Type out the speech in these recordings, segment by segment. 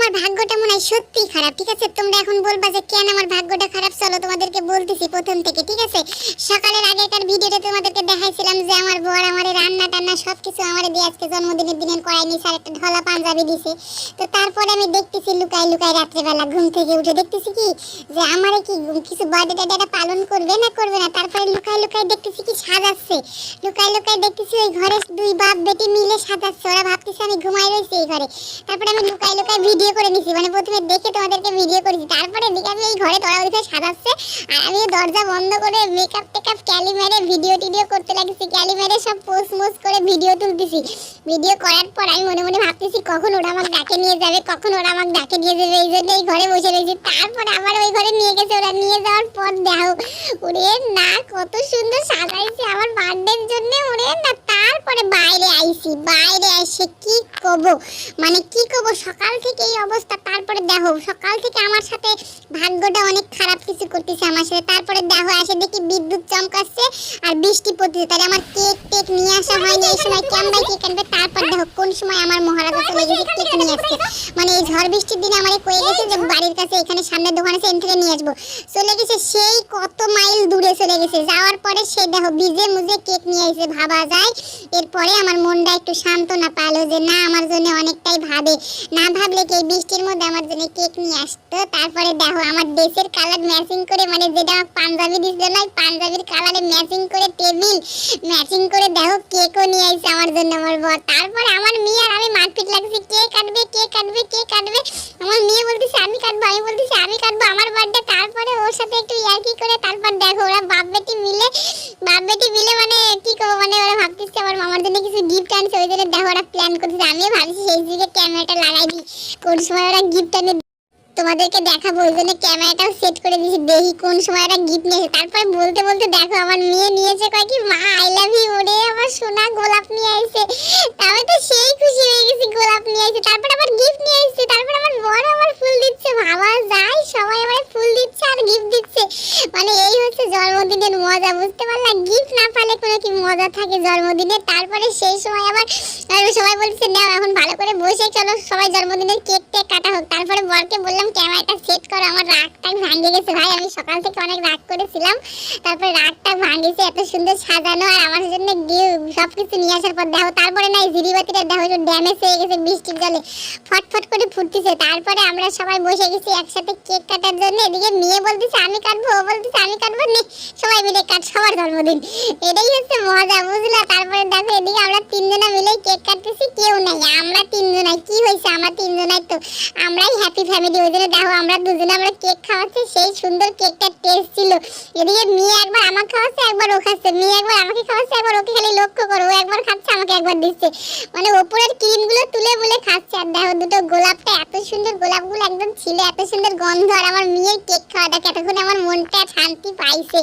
আমার ভাগ্যটা মনে হয় সত্যি খারাপ। ঠিক আছে, তোমরা এখন বলবা যে কেন আমার ভাগ্যটা খারাপ। চলো তোমাদেরকে বলতেছি প্রথম থেকে। ঠিক আছে, সকালের আগেকার ভিডিওতে তোমাদেরকে দেখাইছিলাম যে আমার বর আমারে রান্না টান্না সবকিছু আমারে দিয়ে আজকে জন্মদিনের দিনে করায়নি, স্যার একটা ঢলা পাঞ্জাবি দিছে। তো তারপরে আমি দেখতেছি লুকাই লুকাই রাত্রেবেলা ঘুম থেকে উঠে দেখতেছি কি যে আমারে কি কিছু বার্থডে টাডে পালন করবে না করবে না। তারপরে লুকাই লুকাই দেখতেছি কি সাজাচ্ছে, লুকাই লুকাই দেখতেছি ওই ঘরে দুই বাপ বেটি মিলে সাজাচ্ছে। ওরা ভাবতেছে আমি ঘুমাই রয়েছি এই ঘরে। তারপরে আমি লুকাই লুকাই ভিডিও করে নিছি, মানে প্রথমে দেখে তোমাদেরকে ভিডিও করেছি। তারপরে দেখে আমি এই ঘরে তোরা ওইখানে সাজাচ্ছে আর আমি দরজা বন্ধ করে মেকআপ টেকআপ ক্যালি মেরে ভিডিও টিডিও করতে লাগছি। ক্যালি মেরে সব পোস্ট মোস্ট করে ভিডিও তুলতেছি। ভিডিও করার পর আমি মনে মনে ভাবতেছি কখন ওরা আমাকে ডাকে নিয়ে যাবে, কখন ওরা আমাকে ডাকে নিয়ে যাবে, এই জন্য এই ঘরে বসে রয়েছি। তারপরে আবার ওই ঘরে নিয়ে গেছে। ওরা নিয়ে যাওয়ার পর দেখো ওরে না কত সুন্দর সাজাইছে আমার বার্থডের জন্য। ওরে না তারপরে বাইরে আইছি, বাইরে এসে কি কব, মানে কি কব, সকাল থেকে এই অবস্থা। তারপরে দেখো সকাল থেকে আমার সাথে ভাগ্যটা অনেক খারাপ কিছু করতেছে আমার সাথে। তারপরে দেখো এসে দেখি বিদ্যুৎ চমকাচ্ছে আর বৃষ্টি পড়তেছে। তাহলে আমার কেক টেক নিয়ে আসা হয়নি এই সময়, কেমন কেক আনবে। তারপর দেখো কোন সময় আমার মহারাজা চলে গেছে কেক নিয়ে আসছে, মানে এই ঝড় বৃষ্টির দিনে আমার কয়ে গেছে যে বাড়ির কাছে এখানে সামনে দোকান আছে এখান থেকে নিয়ে আসবো। চলে গেছে সেই কত মাইল দূরে চলে গেছে। যাওয়ার পরে সে দেখো ভিজে মুজে কেক নিয়ে এসে ভাবা যায়। এরপরে আমার মনটা একটু সান্ত্বনা পালো যে না আমার জন্য অনেকটাই ভাবে, না ভাবলে কি বৃষ্টির মধ্যে আমার জন্য কেক নিয়ে আসতো। তারপরে দেখো আমার ড্রেসের কালার ম্যাচিং করে, মানে যেটা আমার পাঞ্জাবি দিছিল না পাঞ্জাবির কালারে ম্যাচিং করে টেবিল ম্যাচিং করে দেখো কেকও নিয়ে আসছে আমার জন্য আমার বর। তারপরে আমার মেয়ে আর আমি মারপিট লাগছি কে কাটবে কে কাটবে কে কাটবে। আমার মেয়ে বলতেছে আমি কাটবো, আমি বলতেছি আমি কাটবো আমার বার্থডে। তারপরে ওর সাথে একটু ইয়ার্কি করে তারপর দেখো ওরা বাপ বেটি মিলে মানে কি করবো, মানে ওরা ভাবতেছে আমার মামার জন্য কিছু গিফট আনছে। ওই জন্য দেখো ওরা প্ল্যান করতেছে। আমিও ভাবছি সেই দিকে ক্যামেরাটা লাগাই দিই, কোন সময় ওরা গিফট আনে তোমাদেরকে দেখাবো। ওই জন্য ক্যামেরাটাও সেট করে দিয়েছি, দেখি কোন সময় একটা গিফট নিয়েছে। তারপরে বলতে বলতে দেখো আমার মেয়ে নিয়েছে কয় কি মা আই লাভ ইউ। ওরে আমার সোনা গোলাপ নিয়ে আইছে। আমি তো সেই খুশি হয়ে গেছি, গোলাপ নিয়ে আইছে। তারপর আবার গিফট নিয়ে আইছে। তারপর আমার বড় আমার ফুল দিচ্ছে, ভাবা যায় সবাই আমার ফুল দিচ্ছে আর গিফট দিচ্ছে। মানে এই হচ্ছে জন্মদিনের মজা, বুঝতে পারলা? গিফট না পালে কোনো কি মজা থাকে জন্মদিনে। তারপরে সেই সময় আবার সবাই বলছে নাও এখন ভালো করে বসে চলো সবাই জন্মদিনের কেক টেক কাটা হোক। তারপরে বরকে বললাম ক্যামেরাটা সেট করো, আমার রাগটা ভাঙে গেছে ভাই। আমি সকাল থেকে অনেক রাগ করেছিলাম, তারপরে রাগটা ভাঙেছে। এত সুন্দর সাজানো আর আমার জন্য সবকিছু নিয়ে আসার পর দেখো তারপরে না এই জিরিবাতিটা দেখো একটু ড্যামেজ হয়ে গেছে বৃষ্টির জলে, ফটফট করে ফুটতেছে। তারপরে আমরা সবাই বসে গেছি একসাথে কেক কাটার জন্য। এদিকে মেয়ে বলতেছে আমি কাটবো, ও বলতেছে আমি কাটবো, নে সবাই মিলে কাট, সবার জন্মদিন। এটাই হচ্ছে মজা, বুঝলা? তারপরে দেখো এদিকে আমরা তিনজনা মিলে কেক কাটতেছি, কেউ নাই, আমরা তিনজনাই। কি হয়েছে আমার তিনজনাই তো আমরাই হ্যাপি ফ্যামিলি। ওই জন্য দেখো আমরা দুজনে আমরা কেক খাওয়াচ্ছি, সেই সুন্দর কেকটা টেস্ট ছিল। এদিকে মেয়ে একবার আমাকে খাওয়াচ্ছে একবার ও খাচ্ছে, মেয়ে একবার আমাকে খাওয়াচ্ছে একবার ওকে, খালি লক্ষ্য করো ও একবার খাচ্ছে আমাকে একবার দিচ্ছে, মানে ওপরের ক্রিমগুলো তুলে মুলে খাচ্ছে। আর দেখো দুটো গোলাপটা এত সুন্দর, গোলাপগুলো একদম ছিল, এত সুন্দর গন্ধ। আর আমার মেয়ের কেক খাওয়া দেখ এতক্ষণ আমার মনটা শান্তি পাইছে।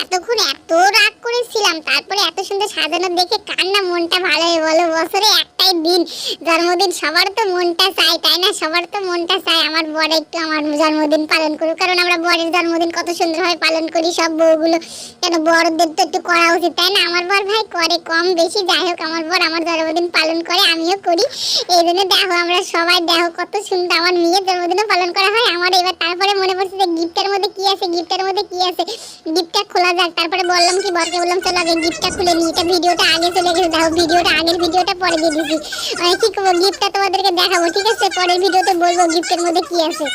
এতক্ষণ এত রাগ করেছিলাম, তারপরে এত সুন্দর সাজানো দেখে কার না মনটা ভালো হয় বলো? বছরে একটাই দিন জন্মদিন, সবার তো মনটা চাই তাই না? সবার তো মনটা চাই আমার বড় একটু আমার জন্মদিন পালন করুক, কারণ আমরা বরের জন্মদিন কত সুন্দরভাবে পালন করি সব বউগুলো। কেন বড়দের তো একটু করা উচিত তাই না? আমার বর ভাই করে কম বেশি, যাই হোক আমার বর আমার জন্মদিন পালন করে, আমিও করি। এই জন্য দেখো আমরা সবাই দেখো কত সুন্দর আমার মেয়ের জন্মদিনও পালন করা হয় আমার। এবার তারপরে মনে পড়ছে যে গিফটের মধ্যে কি আছে, গিফটের মধ্যে কি আছে, গিফটটা খোলা যাক। তারপরে বললাম কি বরকে বললাম চলো আগে গিফটটা খুলে নিই। এটা ভিডিওটা আগে চলে গেছে, দেখো ভিডিওটা আগের ভিডিওটা পরে দিয়ে দিয়েছি। কি করবো গিফটটা তোমাদেরকে দেখাবো, ঠিক আছে? পরের ভিডিওতে বলবো গিফটের মধ্যে কি আছে।